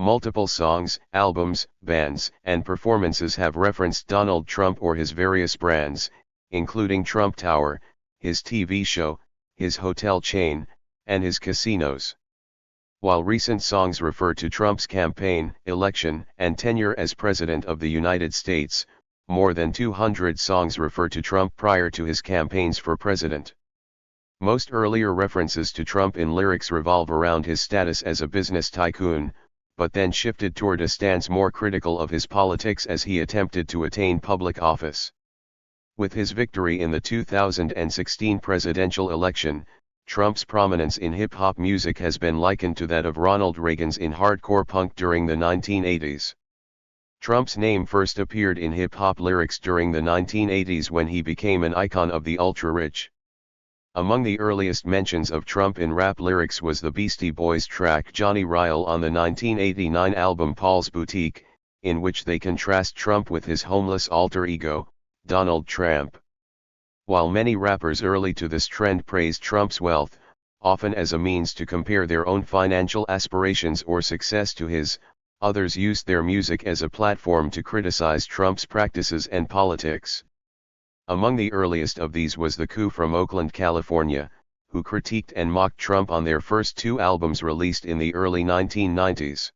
Multiple songs, albums, bands, and performances have referenced Donald Trump or his various brands, including Trump Tower, his TV show, his hotel chain, and his casinos. While recent songs refer to Trump's campaign, election, and tenure as President of the United States, more than 200 songs refer to Trump prior to his campaigns for president. Most earlier references to Trump in lyrics revolve around his status as a business tycoon, but then shifted toward a stance more critical of his politics as he attempted to attain public office. With his victory in the 2016 presidential election, Trump's prominence in hip-hop music has been likened to that of Ronald Reagan's in hardcore punk during the 1980s. Trump's name first appeared in hip-hop lyrics during the 1980s when he became an icon of the ultra-rich. Among the earliest mentions of Trump in rap lyrics was the Beastie Boys track Johnny Ryle on the 1989 album Paul's Boutique, in which they contrast Trump with his homeless alter ego, Donald Trump. While many rappers early to this trend praised Trump's wealth, often as a means to compare their own financial aspirations or success to his, others used their music as a platform to criticize Trump's practices and politics. Among the earliest of these was the Coup from Oakland, California, who critiqued and mocked Trump on their first two albums released in the early 1990s.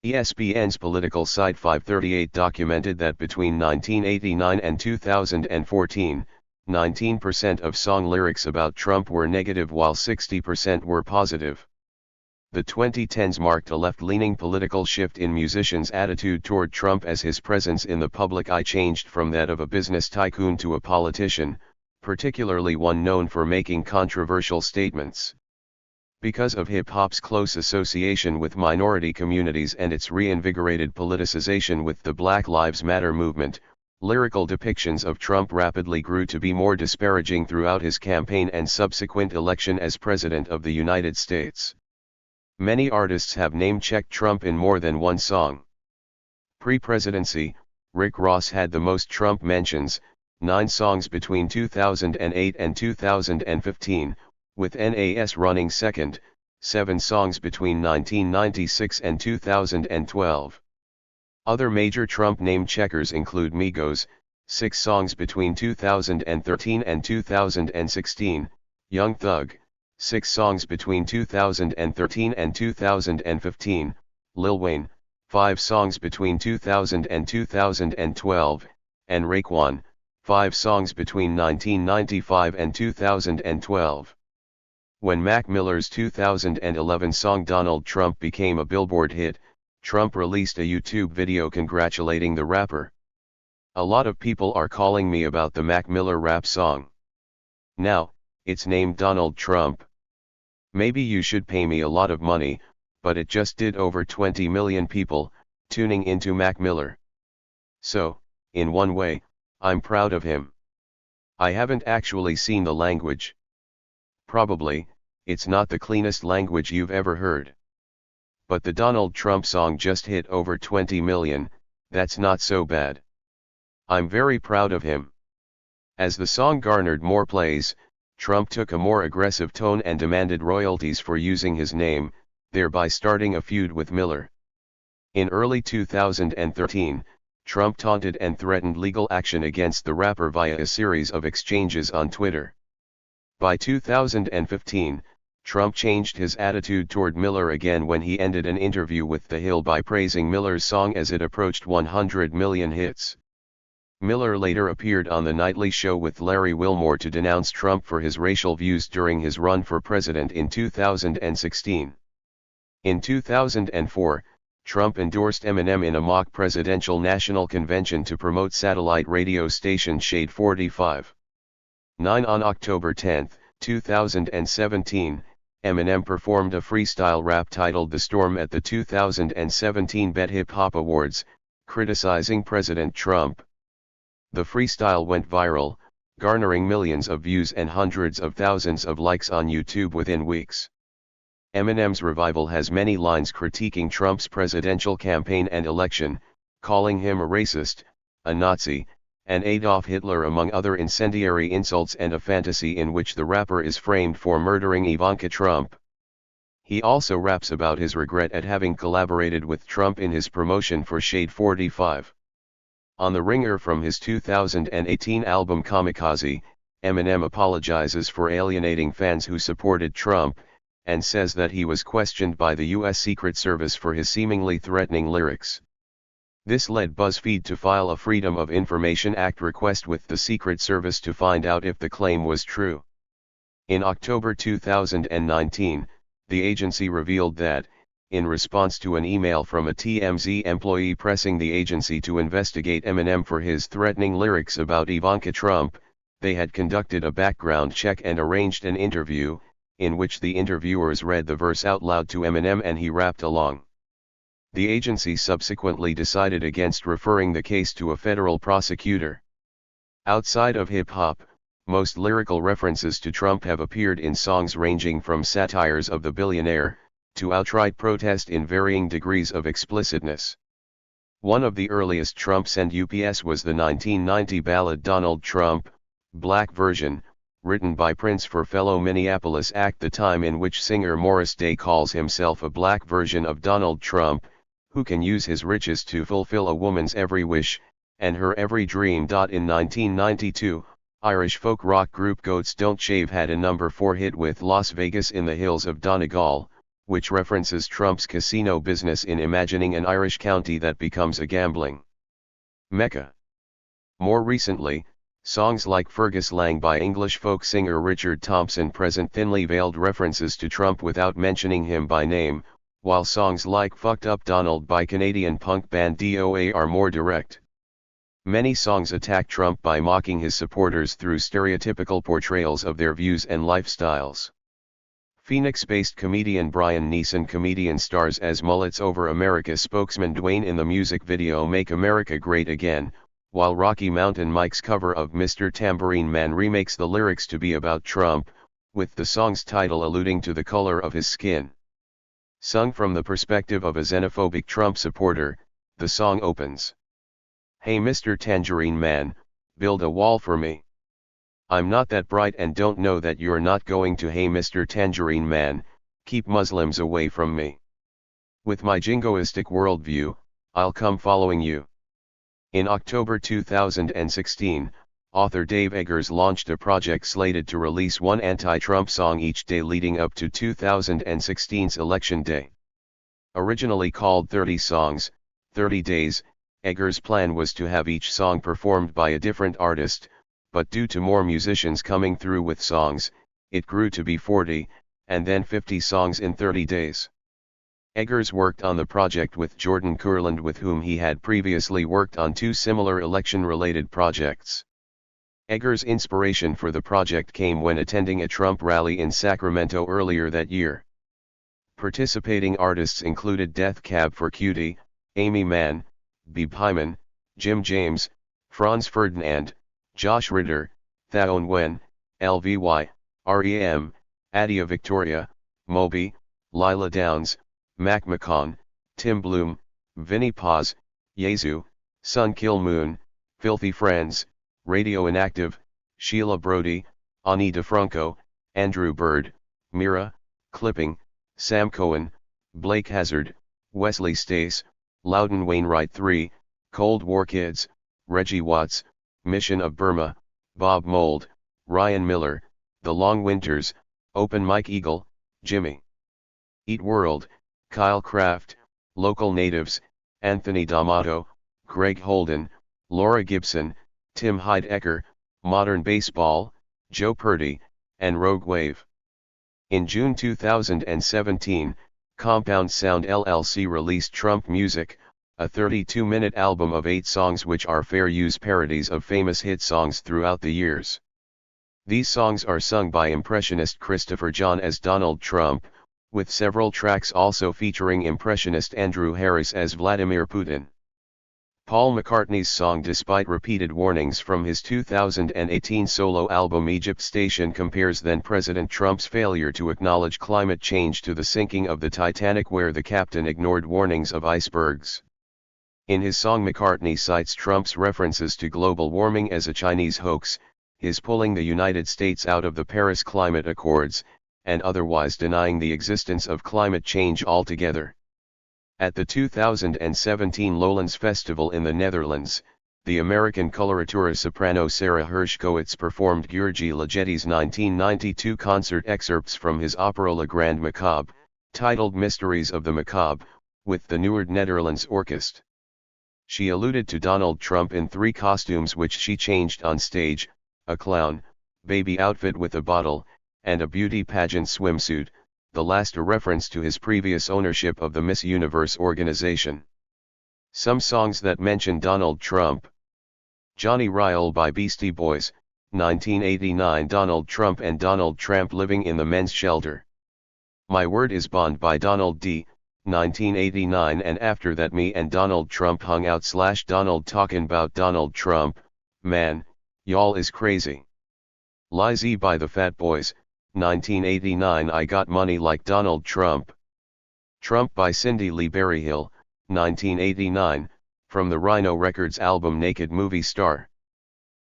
ESPN's political site 538 documented that between 1989 and 2014, 19% of song lyrics about Trump were negative while 60% were positive. The 2010s marked a left-leaning political shift in musicians' attitude toward Trump as his presence in the public eye changed from that of a business tycoon to a politician, particularly one known for making controversial statements. Because of hip-hop's close association with minority communities and its reinvigorated politicization with the Black Lives Matter movement, lyrical depictions of Trump rapidly grew to be more disparaging throughout his campaign and subsequent election as President of the United States. Many artists have name-checked Trump in more than one song. Pre-presidency, Rick Ross had the most Trump mentions, 9 songs between 2008 and 2015, with Nas running second, 7 songs between 1996 and 2012. Other major Trump name-checkers include Migos, 6 songs between 2013 and 2016, Young Thug, 6 songs between 2013 and 2015, Lil Wayne, 5 songs between 2000 and 2012, and Raekwon, 5 songs between 1995 and 2012. When Mac Miller's 2011 song Donald Trump became a Billboard hit, Trump released a YouTube video congratulating the rapper. A lot of people are calling me about the Mac Miller rap song. Now, it's named Donald Trump. Maybe you should pay me a lot of money, but it just did over 20 million people tuning into Mac Miller. So, in one way, I'm proud of him. I haven't actually seen the language. Probably, it's not the cleanest language you've ever heard. But the Donald Trump song just hit over 20 million, that's not so bad. I'm very proud of him. As the song garnered more plays, Trump took a more aggressive tone and demanded royalties for using his name, thereby starting a feud with Miller. In early 2013, Trump taunted and threatened legal action against the rapper via a series of exchanges on Twitter. By 2015, Trump changed his attitude toward Miller again when he ended an interview with The Hill by praising Miller's song as it approached 100 million hits. Miller later appeared on The Nightly Show with Larry Wilmore to denounce Trump for his racial views during his run for president in 2016. In 2004, Trump endorsed Eminem in a mock presidential national convention to promote satellite radio station Shade 45. On October 10, 2017, Eminem performed a freestyle rap titled The Storm at the 2017 Bet Hip Hop Awards, criticizing President Trump. The freestyle went viral, garnering millions of views and hundreds of thousands of likes on YouTube within weeks. Eminem's revival has many lines critiquing Trump's presidential campaign and election, calling him a racist, a Nazi, and Adolf Hitler among other incendiary insults, and a fantasy in which the rapper is framed for murdering Ivanka Trump. He also raps about his regret at having collaborated with Trump in his promotion for Shade 45. On the ringer from his 2018 album Kamikaze, Eminem apologizes for alienating fans who supported Trump, and says that he was questioned by the U.S. Secret Service for his seemingly threatening lyrics. This led BuzzFeed to file a Freedom of Information Act request with the Secret Service to find out if the claim was true. In October 2019, the agency revealed that, in response to an email from a TMZ employee pressing the agency to investigate Eminem for his threatening lyrics about Ivanka Trump, they had conducted a background check and arranged an interview, in which the interviewers read the verse out loud to Eminem and he rapped along. The agency subsequently decided against referring the case to a federal prosecutor. Outside of hip-hop, most lyrical references to Trump have appeared in songs ranging from satires of the billionaire, to outright protest in varying degrees of explicitness. One of the earliest Trumps and UPS was the 1990 ballad Donald Trump, Black version, written by Prince for fellow Minneapolis act The Time, in which singer Morris Day calls himself a black version of Donald Trump, who can use his riches to fulfill a woman's every wish, and her every dream. In 1992, Irish folk rock group Goats Don't Shave had a number 4 hit with Las Vegas in the Hills of Donegal, which references Trump's casino business in imagining an Irish county that becomes a gambling mecca. More recently, songs like Fergus Lang by English folk singer Richard Thompson present thinly veiled references to Trump without mentioning him by name, while songs like Fucked Up Donald by Canadian punk band DOA are more direct. Many songs attack Trump by mocking his supporters through stereotypical portrayals of their views and lifestyles. Phoenix-based comedian Brian Neeson comedian stars as Mullets Over America spokesman Dwayne in the music video Make America Great Again, while Rocky Mountain Mike's cover of Mr. Tambourine Man remakes the lyrics to be about Trump, with the song's title alluding to the color of his skin. Sung from the perspective of a xenophobic Trump supporter, the song opens, "Hey Mr. Tangerine Man, build a wall for me. I'm not that bright and don't know that you're not going to. Hey Mr. Tangerine Man, keep Muslims away from me. With my jingoistic worldview, I'll come following you." In October 2016, author Dave Eggers launched a project slated to release one anti-Trump song each day leading up to 2016's Election Day. Originally called 30 Songs, 30 Days, Eggers' plan was to have each song performed by a different artist, but due to more musicians coming through with songs, it grew to be 40, and then 50 songs in 30 days. Eggers worked on the project with Jordan Kurland, with whom he had previously worked on 2 similar election-related projects. Eggers' inspiration for the project came when attending a Trump rally in Sacramento earlier that year. Participating artists included Death Cab for Cutie, Amy Mann, Beeb Hyman, Jim James, Franz Ferdinand, Josh Ritter, Thaon Wen, LVY, REM, Adia Victoria, Moby, Lila Downs, Mac McCon, Tim Bloom, Vinnie Paz, Yezu, Sun Kill Moon, Filthy Friends, Radio Inactive, Sheila Brody, Ani DeFranco, Andrew Bird, Mira, Clipping, Sam Cohen, Blake Hazard, Wesley Stace, Loudon Wainwright III, Cold War Kids, Reggie Watts, Mission of Burma, Bob Mould, Ryan Miller, The Long Winters, Open Mike Eagle, Jimmy Eat World, Kyle Kraft, Local Natives, Anthony D'Amato, Greg Holden, Laura Gibson, Tim Heidecker, Modern Baseball, Joe Purdy, and Rogue Wave. In June 2017, Compound Sound LLC released Trump Music, a 32-minute album of 8 songs which are fair use parodies of famous hit songs throughout the years. These songs are sung by impressionist Christopher John as Donald Trump, with several tracks also featuring impressionist Andrew Harris as Vladimir Putin. Paul McCartney's song, despite repeated warnings from his 2018 solo album Egypt Station, compares then-President Trump's failure to acknowledge climate change to the sinking of the Titanic, where the captain ignored warnings of icebergs. In his song, McCartney cites Trump's references to global warming as a Chinese hoax, his pulling the United States out of the Paris Climate Accords, and otherwise denying the existence of climate change altogether. At the 2017 Lowlands Festival in the Netherlands, the American coloratura soprano Sarah Hershkowitz performed György Ligetti's 1992 concert excerpts from his opera Le Grand Macabre, titled Mysteries of the Macabre, with the Newark Netherlands Orchestra. She alluded to Donald Trump in 3 costumes which she changed on stage: a clown, baby outfit with a bottle, and a beauty pageant swimsuit, the last a reference to his previous ownership of the Miss Universe organization. Some songs that mention Donald Trump: Johnny Ryle by Beastie Boys, 1989. Donald Trump and Donald Tramp living in the men's shelter. My Word is Bond by Donald D., 1989. And after that me and Donald Trump hung out / Donald talking 'bout Donald Trump, man, y'all is crazy. Lizzie by the Fat Boys, 1989. I got money like Donald Trump. Trump by Cindy Lee Berryhill, 1989, from the Rhino Records album Naked Movie Star.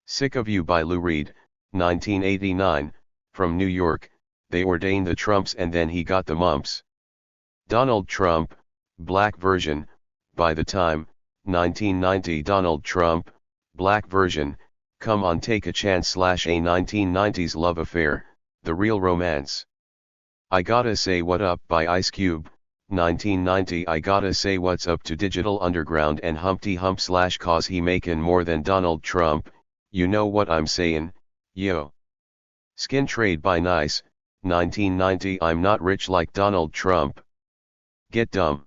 Sick of You by Lou Reed, 1989, from New York, they ordained the Trumps and then he got the mumps. Donald Trump, Black Version, by The Time, 1990. Donald Trump, Black Version, Come On Take a Chance / a 1990s love affair, The Real Romance. I Gotta Say What Up by Ice Cube, 1990. I gotta say what's up to Digital Underground and Humpty Hump / cause he makin' more than Donald Trump, you know what I'm sayin', yo. Skin Trade by Nice, 1990. I'm not rich like Donald Trump. Get Dumb.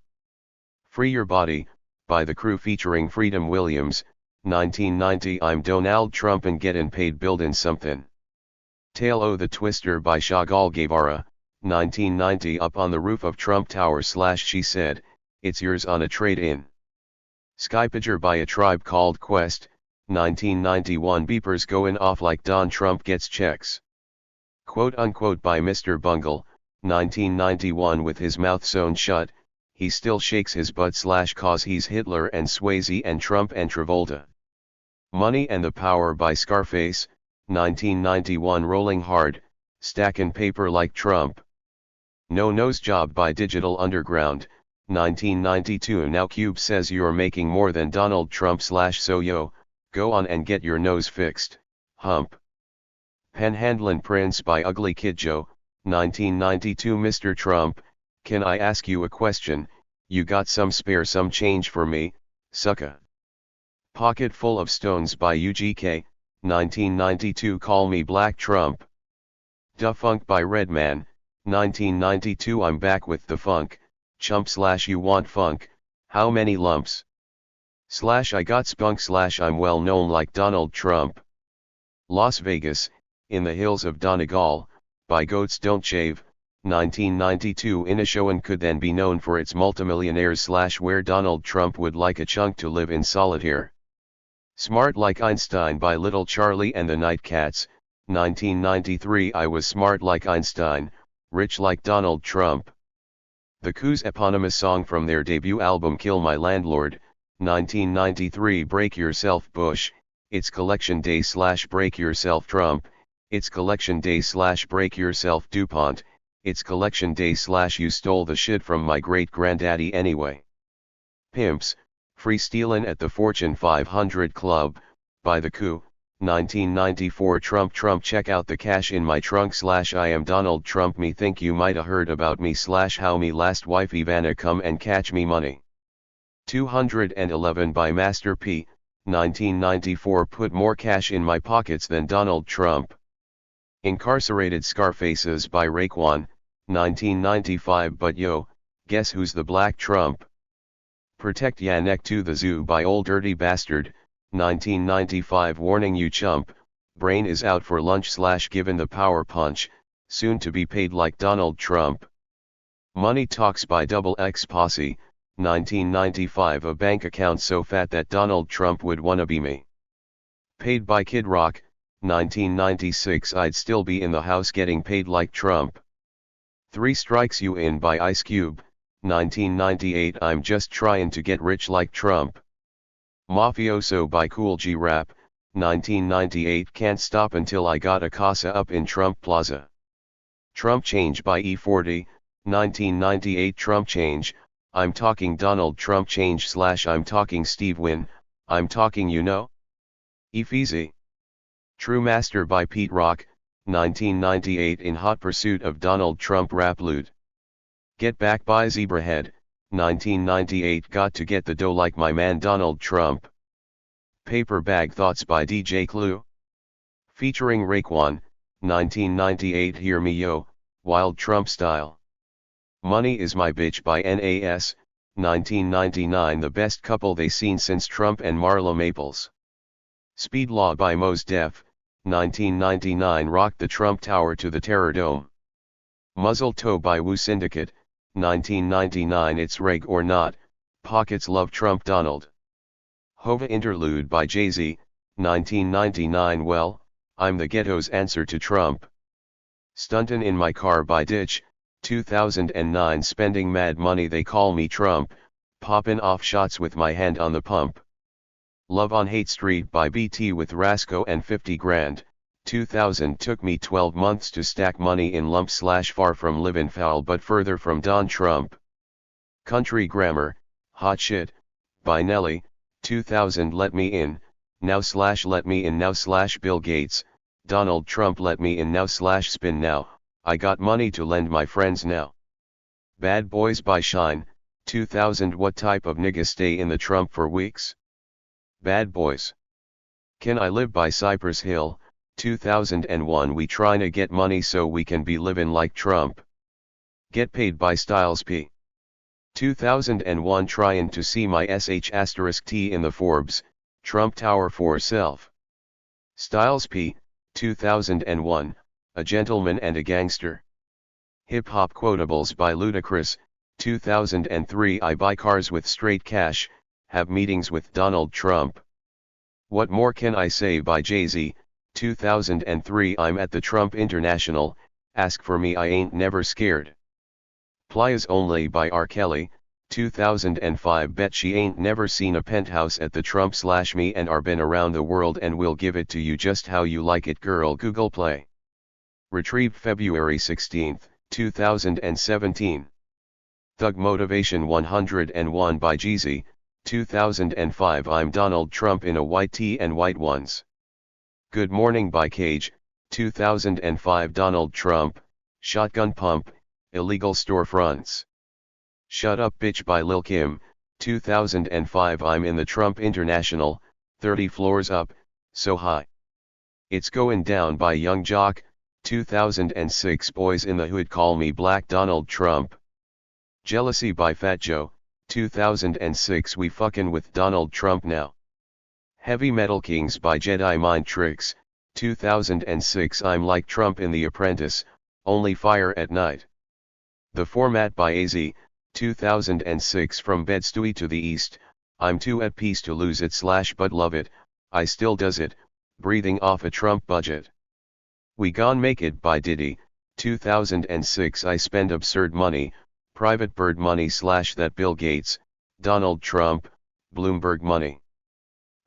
Free Your Body, by The Crew featuring Freedom Williams, 1990. I'm Donald Trump and gettin' paid buildin' somethin'. Tale O' the Twister by Shagal Guevara, 1990. Up on the roof of Trump Tower / she said, it's yours on a trade-in. Skypager by A Tribe Called Quest, 1991. Beepers goin' off like Don Trump gets checks. Quote unquote by Mr. Bungle, 1991. With his mouth sewn shut, he still shakes his butt / cause he's Hitler and Swayze and Trump and Travolta. Money and the Power by Scarface, 1991. Rolling hard, stackin' paper like Trump. No Nose Job by Digital Underground, 1992. Now Cube says you're making more than Donald Trump / so yo, go on and get your nose fixed, hump. Panhandlin' Prince by Ugly Kid Joe, 1992. Mr. Trump, can I ask you a question? You got some some change for me, sucka? Pocket Full of Stones by UGK, 1992. Call Me Black Trump. Da Funk by Redman, 1992. I'm back with the funk, chump / you want funk, how many lumps? / I got spunk / I'm well known like Donald Trump. Las Vegas, in the Hills of Donegal, by Goats Don't Shave, 1992. Inishowen could then be known for its multimillionaires / where Donald Trump would like a chunk to live in solitaire. Smart Like Einstein by Little Charlie and the Nightcats, 1993. I was smart like Einstein, rich like Donald Trump. The Coos' eponymous song from their debut album Kill My Landlord, 1993. Break Yourself Bush, It's Collection Day / Break Yourself Trump, It's Collection Day / Break Yourself DuPont, It's Collection Day / You stole the shit from my great granddaddy anyway. Pimps, Free Stealin' at the Fortune 500 Club, by The Coup, 1994. Trump check out the cash in my trunk / I am Donald Trump. Me think you mighta heard about me / how me last wife Ivana come and catch me money. 211 by Master P, 1994. Put more cash in my pockets than Donald Trump. Incarcerated Scarfaces by Raekwon, 1995. But yo, guess who's the Black Trump? Protect Ya Neck to the Zoo by Old Dirty Bastard, 1995. Warning you chump, brain is out for lunch / given the power punch, soon to be paid like Donald Trump. Money Talks by Double X Posse, 1995. A bank account so fat that Donald Trump would wanna be me. Paid by Kid Rock, 1996. I'd still be in the house getting paid like Trump. 3 Strikes You In by Ice Cube, 1998. I'm just tryin' to get rich like Trump. Mafioso by Cool G Rap, 1998. Can't stop until I got a casa up in Trump Plaza. Trump change by E40, 1998 Trump change, I'm talking Donald Trump change / I'm talking Steve Wynn, I'm talking Efeasy. True Master by Pete Rock, 1998 In Hot Pursuit of Donald Trump Rap Loot. Get Back by Zebrahead, 1998 Got to Get the Dough Like My Man Donald Trump. Paper Bag Thoughts by DJ Clue. Featuring Raekwon, 1998 Hear Me Yo, Wild Trump Style. Money Is My Bitch by NAS, 1999 The best couple they seen since Trump and Marla Maples. Speed Law by Mos Def, 1999 Rocked the Trump Tower to the Terror Dome. Muzzle Toe by Wu Syndicate, 1999 It's Reg or Not, Pockets Love Trump Donald. Hova Interlude by Jay-Z, 1999 Well, I'm the Ghetto's Answer to Trump. Stuntin' in My Car by Ditch, 2009 Spending Mad Money They Call Me Trump, Poppin' Off Shots with My Hand on the Pump. Love on Hate Street by BT with Rasco and 50 Grand, 2000 Took me 12 months to stack money in lumps / far from livin' foul but further from Don Trump. Country Grammar, Hot Shit, by Nelly, 2000 Let Me In, Now / Let Me In Now / Bill Gates, Donald Trump Let Me In Now / Spin Now, I got money to lend my friends now. Bad Boys by Shine, 2000 What type of nigga stay in the Trump for weeks? Bad Boys. Can I Live by Cypress Hill, 2001 We tryna get money so we can be livin' like Trump. Get Paid by Styles P. 2001 Tryin' to see my sh*t in the Forbes, Trump Tower for self. Styles P, 2001, A Gentleman and a Gangster. Hip Hop Quotables by Ludacris, 2003 I buy cars with straight cash, have meetings with Donald Trump. What More Can I Say by Jay-Z, 2003 I'm at the Trump International, ask for me I ain't never scared. Playas Only by R. Kelly, 2005 Bet she ain't never seen a penthouse at the Trump / me and are been around the world and will give it to you just how you like it girl Google Play. Retrieved February 16, 2017. Thug Motivation 101 by Jeezy, 2005 I'm Donald Trump in a white tee and white ones. Good Morning by Cage, 2005 Donald Trump, Shotgun Pump, Illegal Storefronts. Shut Up Bitch by Lil Kim, 2005 I'm in the Trump International, 30 floors up, so high. It's Going Down by Young Jock, 2006 Boys in the Hood Call Me Black Donald Trump. Jealousy by Fat Joe, 2006 We Fuckin' with Donald Trump Now. Heavy Metal Kings by Jedi Mind Tricks, 2006 I'm like Trump in The Apprentice, only fire at night. The Format by AZ, 2006 From Bed-Stuy to the East, I'm too at peace to lose it / but love it, I still does it, breathing off a Trump budget. We Gon' Make It by Diddy, 2006 I spend absurd money, private bird money / that Bill Gates, Donald Trump, Bloomberg money.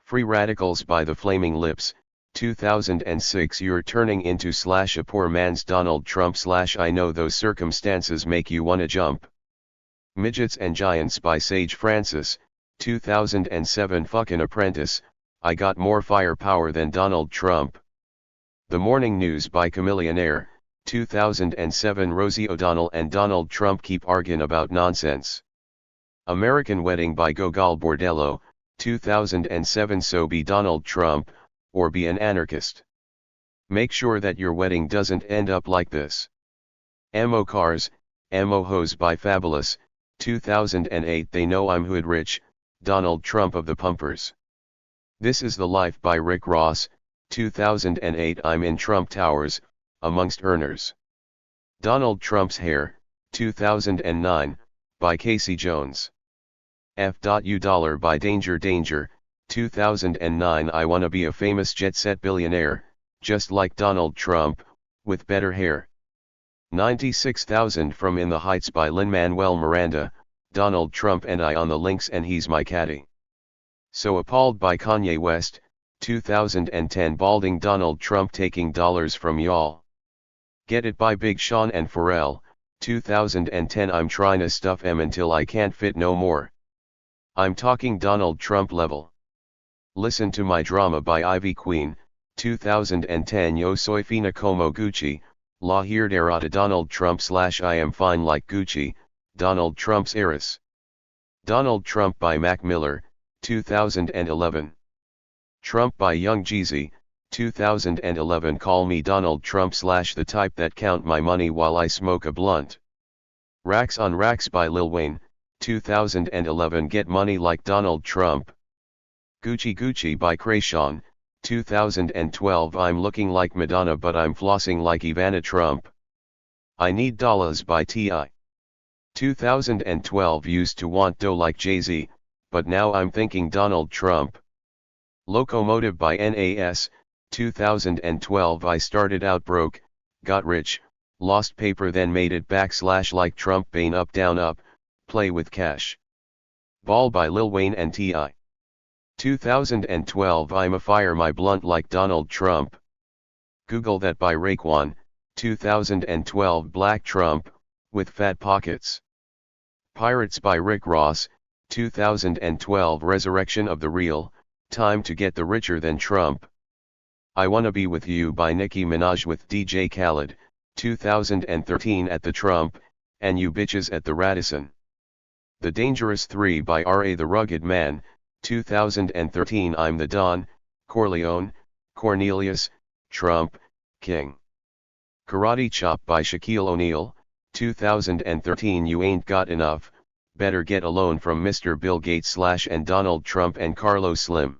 Free Radicals by The Flaming Lips, 2006 You're turning into / a poor man's Donald Trump / I know those circumstances make you wanna jump. Midgets and Giants by Sage Francis, 2007 Fuckin' Apprentice, I got more firepower than Donald Trump. The Morning News by Chamillionaire, 2007 Rosie O'Donnell and Donald Trump keep arguing about nonsense. American Wedding by Gogol Bordello, 2007 So be Donald Trump, or be an anarchist. Make sure that your wedding doesn't end up like this. Ammo Cars, Ammo Hose by Fabulous, 2008 They Know I'm Hood Rich, Donald Trump of the Pumpers. This Is the Life by Rick Ross, 2008 I'm in Trump Towers, amongst earners. Donald Trump's Hair, 2009, by Casey Jones. F.U. Dollar by Danger Danger, 2009 I wanna be a famous jet-set billionaire, just like Donald Trump, with better hair. 96,000 from In the Heights by Lin-Manuel Miranda, Donald Trump and I on the links and he's my caddy. So Appalled by Kanye West, 2010 Balding Donald Trump taking dollars from y'all. Get It by Big Sean and Pharrell, 2010. I'm tryna stuff em until I can't fit no more. I'm talking Donald Trump level. Listen to my drama by Ivy Queen, 2010. Yo soy fina como Gucci, la herdera Donald Trump / I am fine like Gucci, Donald Trump's heiress. Donald Trump by Mac Miller, 2011. Trump by Young Jeezy, 2011. Call me Donald Trump / the type that count my money while I smoke a blunt. Racks on Racks by Lil Wayne, 2011. Get money like Donald Trump. Gucci Gucci by Krayshawn, 2012. I'm looking like Madonna but I'm flossing like Ivana Trump. I Need Dollars by T.I. 2012. Used to want dough like Jay-Z, but now I'm thinking Donald Trump. Locomotive by Nas, 2012. I started out broke, got rich, lost paper then made it back / like Trump Bane up down up, play with cash. Ball by Lil Wayne and T.I. 2012. I'm a fire my blunt like Donald Trump. Google That by Raekwon, 2012. Black Trump, with fat pockets. Pirates by Rick Ross, 2012. Resurrection of the Real, time to get the richer than Trump. I Wanna Be With You by Nicki Minaj with DJ Khaled, 2013. At the Trump, and You Bitches at the Radisson. The Dangerous 3 by R.A. the Rugged Man, 2013. I'm the Don, Corleone, Cornelius, Trump, King. Karate Chop by Shaquille O'Neal, 2013. You ain't got enough, better get a loan from Mr. Bill Gates / and Donald Trump and Carlos Slim.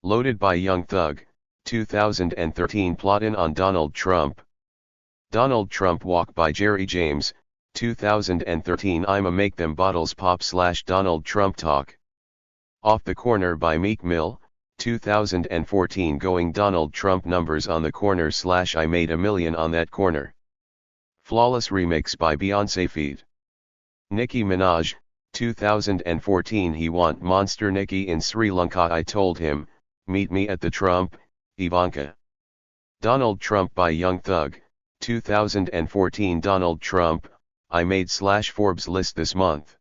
Loaded by Young Thug, 2013. Plottin' on Donald Trump. Donald Trump Walk by Jerry James, 2013. I'ma make them bottles pop / Donald Trump talk. Off the Corner by Meek Mill, 2014. Going Donald Trump numbers on the corner / I made $1 million on that corner. Flawless Remix by Beyonce feat. Nicki Minaj, 2014. He want Monster Nicki in Sri Lanka. I told him, meet me at the Trump, Ivanka. Donald Trump by Young Thug, 2014. Donald Trump, I made / Forbes list this month.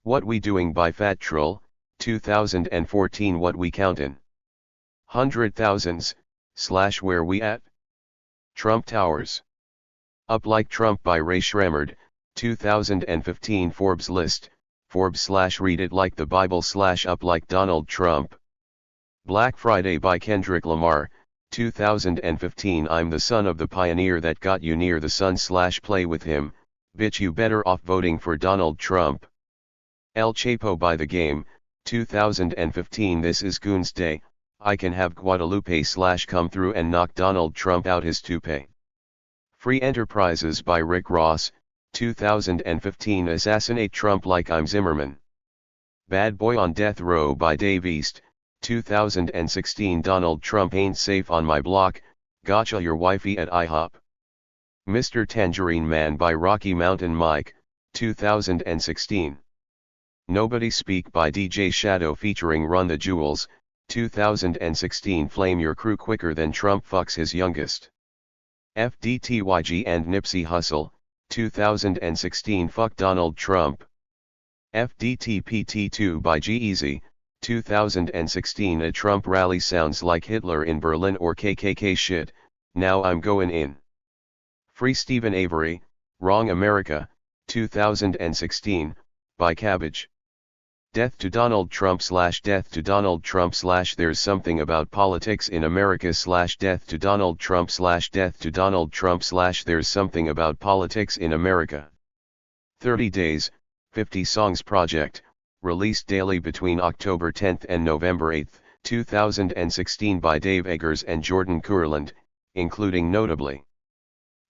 What We Doing by Fat Troll, 2014. What We Countin'? 100,000s, / Where We At? Trump Towers. Up Like Trump by Ray Shremmerd, 2015. Forbes list, Forbes / Read It Like the Bible / Up Like Donald Trump. Black Friday by Kendrick Lamar, 2015. I'm the son of the pioneer that got you near the sun / play with him, bitch you better off voting for Donald Trump. El Chapo by The Game, 2015. This is Goons Day, I can have Guadalupe / come through and knock Donald Trump out his toupee. Free Enterprises by Rick Ross, 2015. Assassinate Trump like I'm Zimmerman. Bad Boy on Death Row by Dave East, 2016. Donald Trump ain't safe on my block, gotcha your wifey at IHOP. Mr. Tangerine Man by Rocky Mountain Mike, 2016. Nobody Speak by DJ Shadow featuring Run the Jewels, 2016. Flame your crew quicker than Trump fucks his youngest. FDTYG and Nipsey Hussle, 2016. Fuck Donald Trump. FDTPT2 by G-Eazy, 2016. A Trump rally sounds like Hitler in Berlin or KKK shit, now I'm going in. Free Stephen Avery, Wrong America, 2016, by Cabbage. Death to Donald Trump / Death to Donald Trump / There's Something About Politics in America / Death to Donald Trump / Death to Donald Trump / There's Something About Politics in America. 30 Days, 50 Songs Project, released daily between October 10 and November 8, 2016 by Dave Eggers and Jordan Kurland, including notably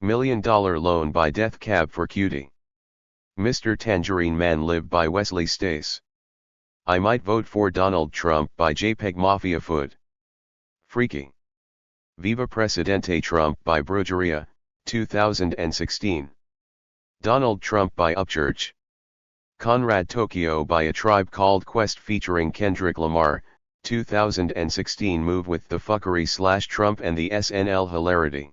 $1 Million Loan by Death Cab for Cutie. Mr. Tangerine Man Live by Wesley Stace. I Might Vote for Donald Trump by JPEG Mafia Foot. Freaky. Viva Presidente Trump by Brujeria, 2016. Donald Trump by Upchurch. Conrad Tokyo by A Tribe Called Quest featuring Kendrick Lamar, 2016. Move with the fuckery / Trump and the SNL hilarity.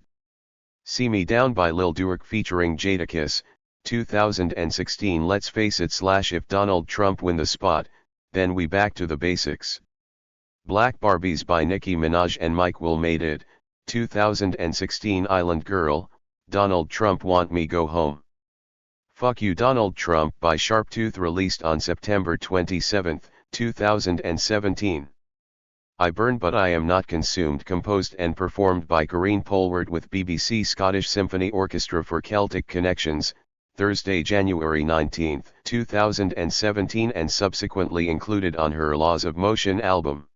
See Me Down by Lil Durk featuring Jadakiss, 2016. Let's face it / if Donald Trump win the spot, then we back to the basics. Black Barbies by Nicki Minaj and Mike Will made it, 2016. Island Girl, Donald Trump Want Me Go Home. Fuck You Donald Trump by Sharptooth released on September 27, 2017. I Burn But I Am Not Consumed composed and performed by Corrine Polward with BBC Scottish Symphony Orchestra for Celtic Connections, Thursday, January 19, 2017 and subsequently included on her Laws of Motion album.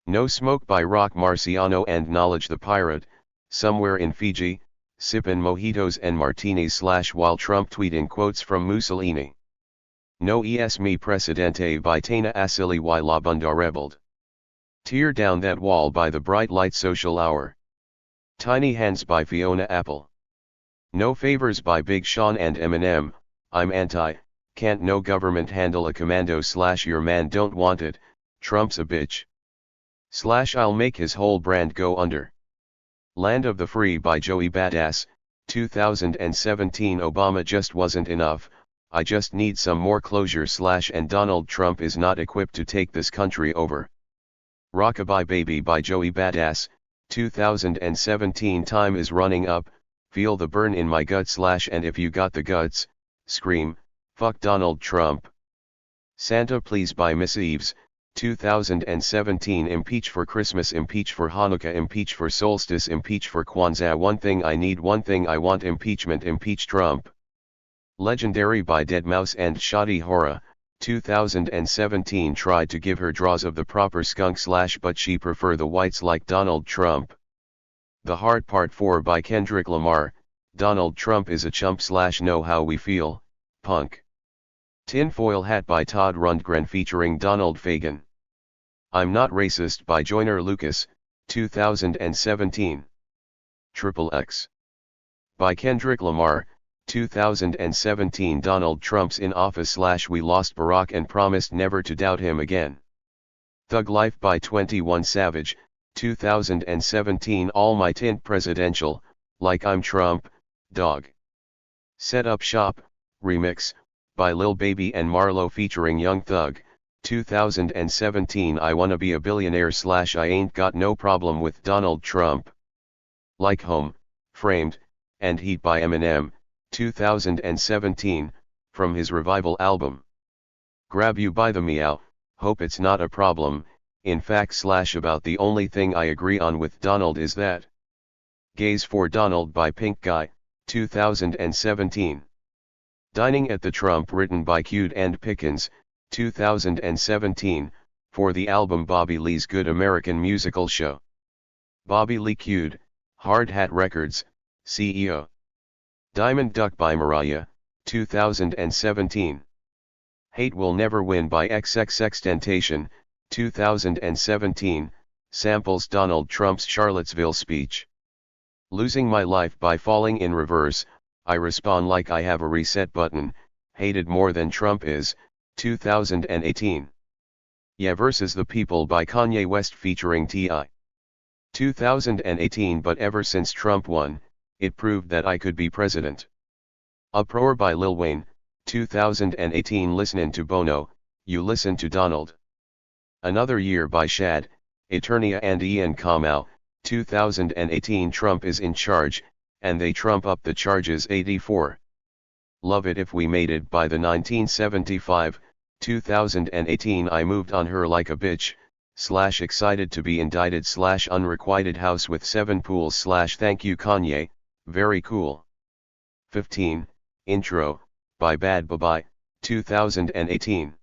No Smoke by Rock Marciano and Knowledge the Pirate, Somewhere in Fiji, Sippin' Mojitos and Martinis / while Trump tweeting quotes from Mussolini. No Es Mi Presidente by Tana Asili y la Bunda Rebelled. Tear Down That Wall by The Bright Light Social Hour. Tiny Hands by Fiona Apple. No Favors by Big Sean and Eminem, I'm Anti, Can't No Government Handle a Commando / Your Man Don't Want It, Trump's a Bitch. / I'll Make His Whole Brand Go Under. Land of the Free by Joey Badass, 2017. Obama just wasn't enough, I just need some more closure / and Donald Trump is not equipped to take this country over. Rockabye Baby by Joey Badass, 2017. Time is running up, feel the burn in my gut / and if you got the guts, scream, fuck Donald Trump. Santa Please by Miss Eves, 2017. Impeach for Christmas, impeach for Hanukkah, impeach for solstice, impeach for Kwanzaa. One thing I need, one thing I want, impeachment, impeach Trump. Legendary by deadmau5 and Shadi Hora, 2017. Tried to give her draws of the proper skunk / but she prefer the whites like Donald Trump. The Hard Part 4 by Kendrick Lamar, Donald Trump is a chump / know how we feel, punk. Tinfoil Hat by Todd Rundgren featuring Donald Fagen. I'm Not Racist by Joyner Lucas, 2017. Triple X by Kendrick Lamar, 2017. Donald Trump's in office / we lost Barack and promised never to doubt him again. Thug Life by 21 Savage, 2017. All My Tint Presidential, like I'm Trump, dog. Set Up Shop, remix, by Lil Baby and Marlo featuring Young Thug, 2017. I Wanna Be a Billionaire / I Ain't Got No Problem with Donald Trump. Like Home, Framed, and Heat by Eminem, 2017, from his Revival album. Grab You by The Meow, Hope It's Not a Problem, in fact / about the only thing I agree on with Donald is that. Gaze for Donald by Pink Guy, 2017. Dining at the Trump written by Cute and Pickens, 2017, for the album Bobby Lee's Good American Musical Show. Bobby Lee Cute, Hard Hat Records, CEO. Diamond Duck by Mariah, 2017. Hate Will Never Win by XXXTentacion, 2017, samples Donald Trump's Charlottesville speech. Losing My Life by Falling in Reverse, I Respond Like I Have a Reset Button, Hated More Than Trump Is, 2018. Yeah vs. The People by Kanye West featuring T.I. 2018. But ever since Trump won, it proved that I could be president. Uproar by Lil Wayne, 2018. Listenin' to Bono, you listen to Donald. Another Year by Shad, Eternia and Ian Kamau, 2018. Trump is in charge, and they trump up the charges. 84. Love It If We Made It by the 1975, 2018. I moved on her like a bitch, / excited to be indicted / unrequited house with 7 pools / thank you Kanye, very cool. 15, Intro, by Bad Babai, 2018.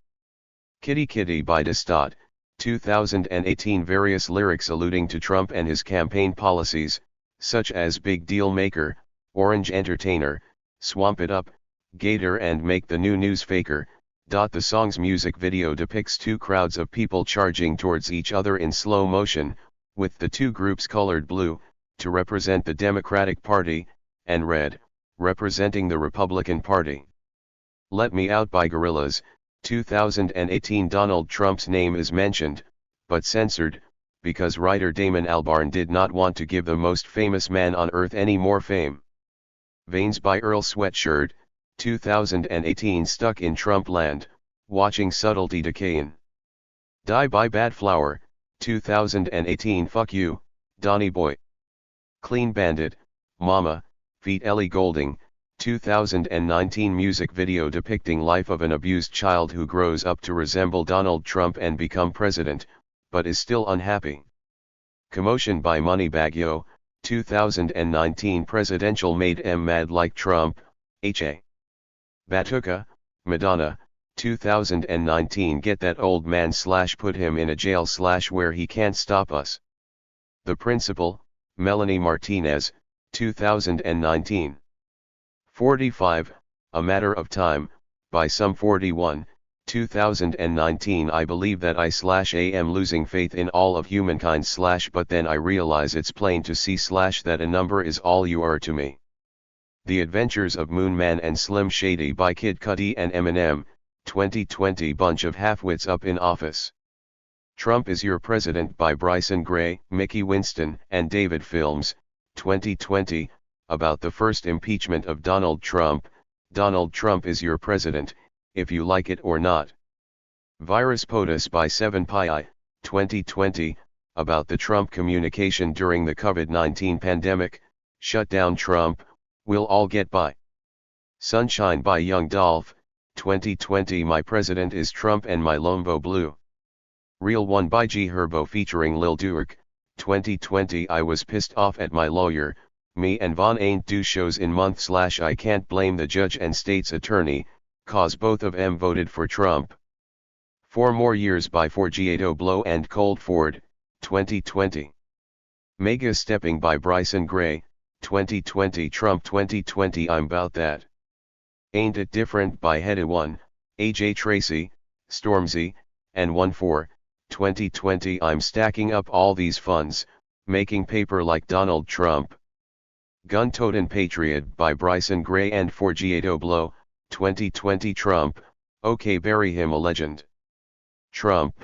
Kitty Kitty by Destot, 2018. Various lyrics alluding to Trump and his campaign policies, such as Big Deal Maker, Orange Entertainer, Swamp It Up, Gator and Make the New News Faker. The song's music video depicts two crowds of people charging towards each other in slow motion, with the two groups colored blue, to represent the Democratic Party, and red, representing the Republican Party. Let Me Out by Gorillaz, 2018. Donald Trump's name is mentioned, but censored, because writer Damon Albarn did not want to give the most famous man on earth any more fame. Veins by Earl Sweatshirt, 2018. Stuck in Trump land, watching subtlety decayin'. Die by Bad Flower, 2018. Fuck you, Donny Boy. Clean Bandit, Mama, feat. Ellie Goulding, 2019. Music video depicting life of an abused child who grows up to resemble Donald Trump and become president, but is still unhappy. Commotion by Moneybagg Yo, 2019. Presidential made M mad like Trump, H.A. Batuka, Madonna, 2019. Get that old man / put him in a jail / where he can't stop us. The Principal, Melanie Martinez, 2019. 45, A Matter of Time, by Some 41, 2019. I believe that I am losing faith in all of humankind / but then I realize it's plain to see / that a number is all you are to me. The Adventures of Moon Man and Slim Shady by Kid Cudi and Eminem, 2020. Bunch of halfwits up in office. Trump is Your President by Bryson Gray, Mickey Winston and David Films, 2020, about the first impeachment of Donald Trump. Donald Trump is your president, if you like it or not. Virus POTUS by 7pi, 2020, about the Trump communication during the COVID-19 pandemic. Shut down Trump, we'll all get by. Sunshine by Young Dolph, 2020. My president is Trump and my Lombo blue. Real One by G Herbo featuring Lil Durk, 2020. I was pissed off at my lawyer, me and Von ain't do shows in month / I can't blame the judge and state's attorney, cause both of 'em voted for Trump. 4 More Years by Forgiato Blow and Cold Ford, 2020. Mega Stepping by Bryson Gray, 2020. Trump 2020. I'm 'bout that. Ain't It Different by Hedda 1, AJ Tracy, Stormzy, and 1-4, 2020. I'm stacking up all these funds, making paper like Donald Trump. Gun Totin' Patriot by Bryson Gray and Forgiato Blow, 2020. Trump, okay, bury him a legend. Trump,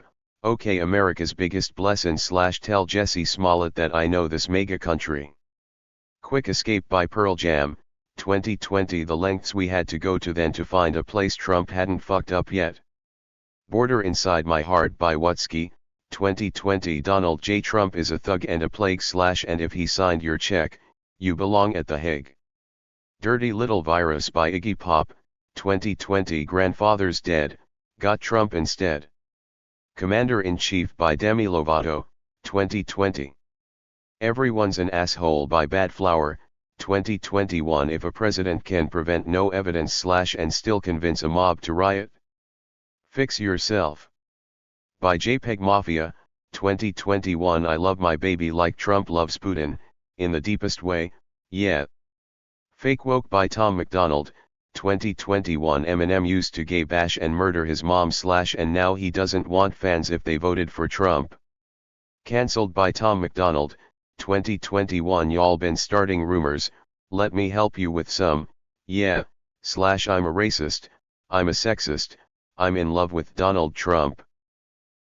okay, America's biggest blessin' / tell Jesse Smollett that I know this mega country. Quick Escape by Pearl Jam, 2020. The lengths we had to go to then to find a place Trump hadn't fucked up yet. Border Inside My Heart by Wutsky, 2020. Donald J. Trump is a thug and a plague / and if he signed your check, you belong at the Hague. Dirty Little Virus by Iggy Pop, 2020. Grandfather's dead, got Trump instead. Commander-in-Chief by Demi Lovato, 2020. Everyone's an Asshole by Bad Flower, 2021. If a president can prevent no evidence / and still convince a mob to riot, fix yourself. By JPEG Mafia, 2021. I love my baby like Trump loves Putin, in the deepest way, yeah. Fake Woke by Tom MacDonald, 2021. Eminem used to gay bash and murder his mom / and now he doesn't want fans if they voted for Trump. Cancelled by Tom MacDonald, 2021. Y'all been starting rumors, let me help you with some, yeah, / I'm a racist, I'm a sexist, I'm in love with Donald Trump.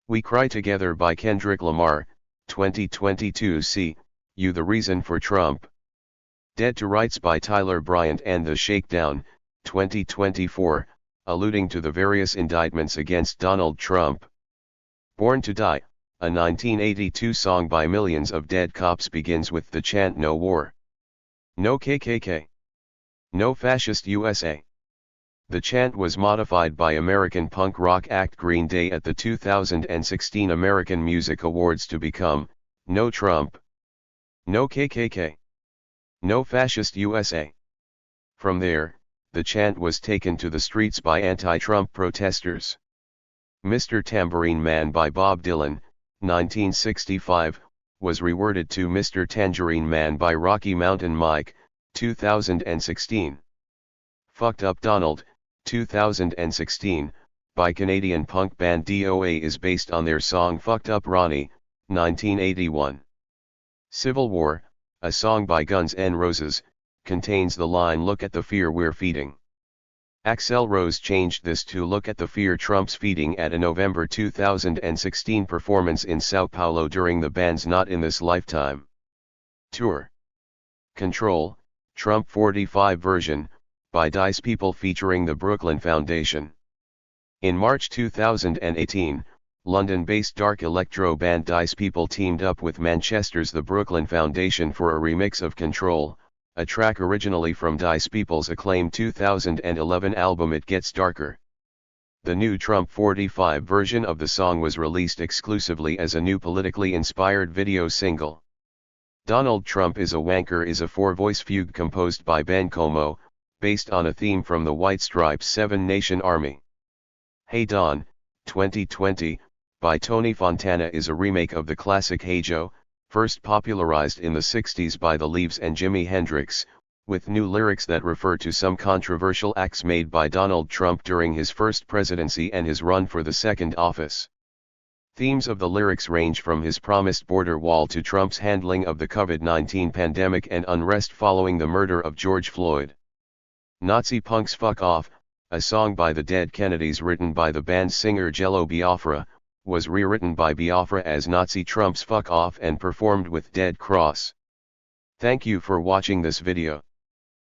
We Cry Together by Kendrick Lamar, 2022. See, You the Reason for Trump. Dead to Rights by Tyler Bryant and The Shakedown, 2024, alluding to the various indictments against Donald Trump. Born to Die, a 1982 song by Millions of Dead Cops begins with the chant No War. No KKK. No Fascist USA. The chant was modified by American punk rock act Green Day at the 2016 American Music Awards to become, No Trump. No KKK. No Fascist USA. From there, the chant was taken to the streets by anti-Trump protesters. Mr. Tambourine Man by Bob Dylan, 1965, was reworded to Mr. Tangerine Man by Rocky Mountain Mike, 2016. Fucked Up Donald, 2016, by Canadian punk band DOA is based on their song Fucked Up Ronnie, 1981. Civil War, a song by Guns N' Roses, contains the line Look at the fear we're feeding. Axl Rose changed this to look at the fear Trump's feeding at a November 2016 performance in Sao Paulo during the band's Not in This Lifetime tour. Control, Trump 45 version, by Dice People featuring the Brooklyn Foundation. In March 2018, London-based dark electro band Dice People teamed up with Manchester's The Brooklyn Foundation for a remix of Control, a track originally from Dice People's acclaimed 2011 album It Gets Darker. The new Trump 45 version of the song was released exclusively as a new politically inspired video single. Donald Trump is a Wanker is a four-voice fugue composed by Ben Como, based on a theme from the White Stripes' Seven Nation Army. Hey Don, 2020, by Tony Fontana is a remake of the classic Hey Joe, first popularized in the 60s by The Leaves and Jimi Hendrix, with new lyrics that refer to some controversial acts made by Donald Trump during his first presidency and his run for the second office. Themes of the lyrics range from his promised border wall to Trump's handling of the COVID-19 pandemic and unrest following the murder of George Floyd. Nazi Punks Fuck Off, a song by the Dead Kennedys written by the band's singer Jello Biafra, was rewritten by Biafra as Nazi Trump's Fuck Off and performed with Dead Cross. Thank you for watching this video.